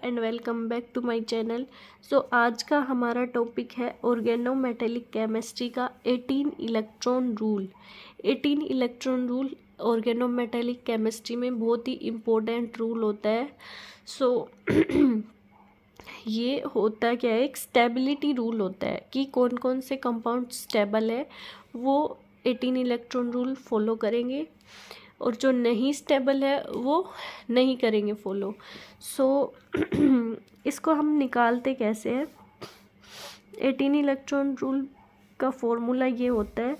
And welcome back to my channel. So आज का हमारा टॉपिक है ऑर्गेनोमेटेलिक केमिस्ट्री का 18 electron rule. 18 electron rule organometallic chemistry में बहुत ही इम्पोर्टेंट रूल होता है। सो ये होता क्या है, एक स्टेबिलिटी रूल होता है कि कौन कौन से कंपाउंड स्टेबल है, वो 18 इलेक्ट्रॉन रूल फॉलो करेंगे और जो नहीं स्टेबल है वो नहीं करेंगे फॉलो। सो इसको हम निकालते कैसे हैं। 18 इलेक्ट्रॉन रूल का फॉर्मूला ये होता है,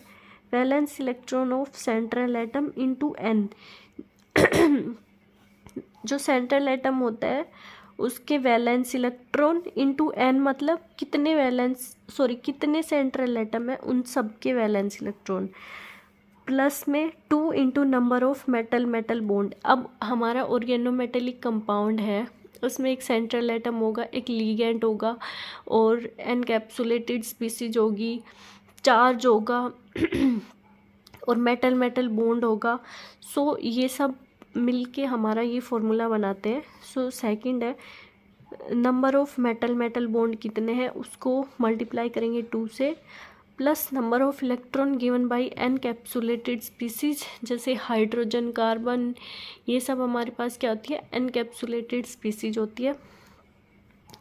valence electron of central atom into n. जो सेंट्रल एटम होता है उसके वैलेंस इलेक्ट्रॉन इनटू एन, मतलब कितने सेंट्रल एटम है उन सब के वैलेंस इलेक्ट्रॉन, प्लस में 2 into number of metal bond. अब हमारा ऑर्गेनोमेटेलिक कंपाउंड है, उसमें एक सेंट्रल एटम होगा, एक लिगेंड होगा और एनकैप्सुलेटेड स्पीसीज होगी, चार्ज होगा और मेटल बॉन्ड होगा। सो ये सब मिलके हमारा ये फॉर्मूला बनाते हैं। सो सेकंड है, नंबर ऑफ मेटल बॉन्ड कितने हैं उसको मल्टीप्लाई करेंगे 2 से, plus number of electron given by encapsulated species, जैसे हाइड्रोजन, कार्बन, ये सब हमारे पास क्या होती है, एनकैप्सुलेटेड स्पीसीज होती है।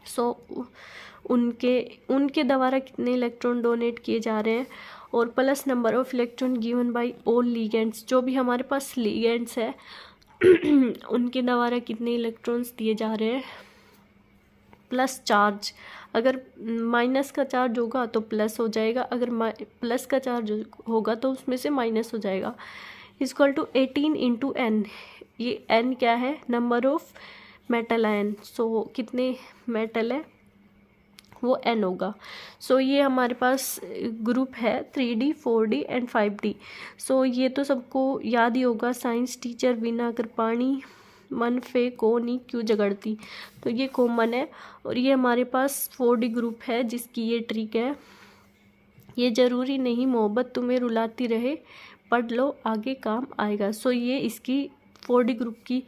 सो उनके द्वारा कितने इलेक्ट्रॉन डोनेट किए जा रहे हैं, और plus number of electron given by all ligands, जो भी हमारे पास लिगेंड्स है उनके द्वारा कितने इलेक्ट्रॉन्स दिए जा रहे हैं, प्लस चार्ज। अगर माइनस का चार्ज होगा तो प्लस हो जाएगा, अगर प्लस का चार्ज होगा तो उसमें से माइनस हो जाएगा। Equal to 18 into n. ये एन क्या है, number of metal ion. So कितने मेटल है वो एन होगा। सो ये हमारे पास ग्रुप है 3D 4D एंड 5D। सो ये तो सबको याद ही होगा, साइंस टीचर बिना कर पानी मन फे को नी क्यों जगड़ती, तो ये कॉमन है। और ये हमारे पास 4D ग्रुप है जिसकी ये ट्रिक है, ये ज़रूरी नहीं मोहब्बत तुम्हें रुलाती रहे, पढ़ लो आगे काम आएगा। सो ये इसकी 4D ग्रुप की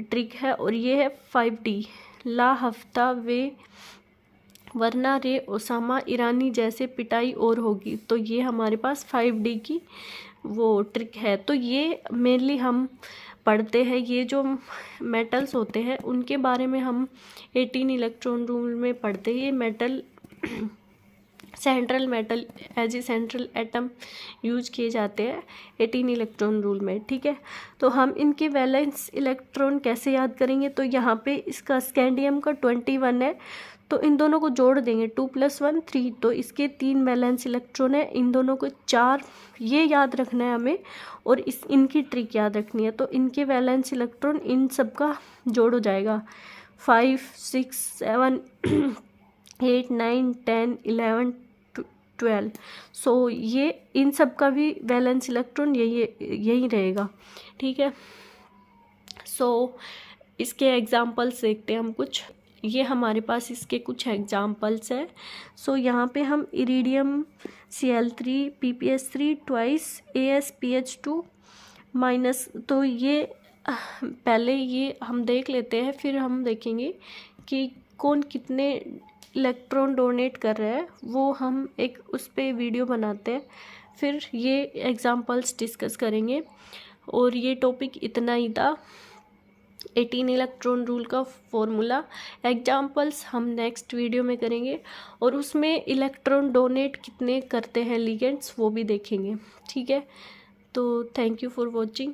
ट्रिक है। और ये है 5D, ला हफ्ता वे वरना रे ओसामा ईरानी जैसे पिटाई और होगी। तो ये हमारे पास 5D की वो ट्रिक है। तो ये मेनली हम पढ़ते हैं, ये जो मेटल्स होते हैं उनके बारे में हम 18 इलेक्ट्रॉन रूल में पढ़ते हैं। ये metal central metal as a central atom use किए जाते हैं 18 इलेक्ट्रॉन रूल में, ठीक है। तो हम इनके वैलेंस इलेक्ट्रॉन कैसे याद करेंगे, तो यहाँ पे इसका स्कैंडियम का 21 है, तो इन दोनों को जोड़ देंगे 2 + 1 3, तो इसके 3 वैलेंस इलेक्ट्रॉन है, इन दोनों को 4, ये याद रखना है हमें। और इनकी ट्रिक याद रखनी है, तो इनके वैलेंस इलेक्ट्रॉन इन सब का जोड़ हो जाएगा 5 6 7 8 9 10 11 12। सो ये इन सब का भी वैलेंस इलेक्ट्रॉन यही रहेगा, ठीक है। सो इसके एग्जांपल्स देखते हैं हम कुछ। ये हमारे पास इसके कुछ एग्जांपल्स हैं। सो यहाँ पे हम iridium Cl3 ppS3 twice AsPH2 minus, तो ये पहले ये हम देख लेते हैं, फिर हम देखेंगे कि कौन कितने इलेक्ट्रॉन डोनेट कर रहा है, वो हम एक उस पर वीडियो बनाते हैं, फिर ये एग्जांपल्स डिस्कस करेंगे। और ये टॉपिक इतना ही था, 18 इलेक्ट्रॉन रूल का फॉर्मूला। एग्जांपल्स हम नेक्स्ट वीडियो में करेंगे और उसमें इलेक्ट्रॉन डोनेट कितने करते हैं लिगेंड्स वो भी देखेंगे, ठीक है। तो थैंक यू फॉर वॉचिंग।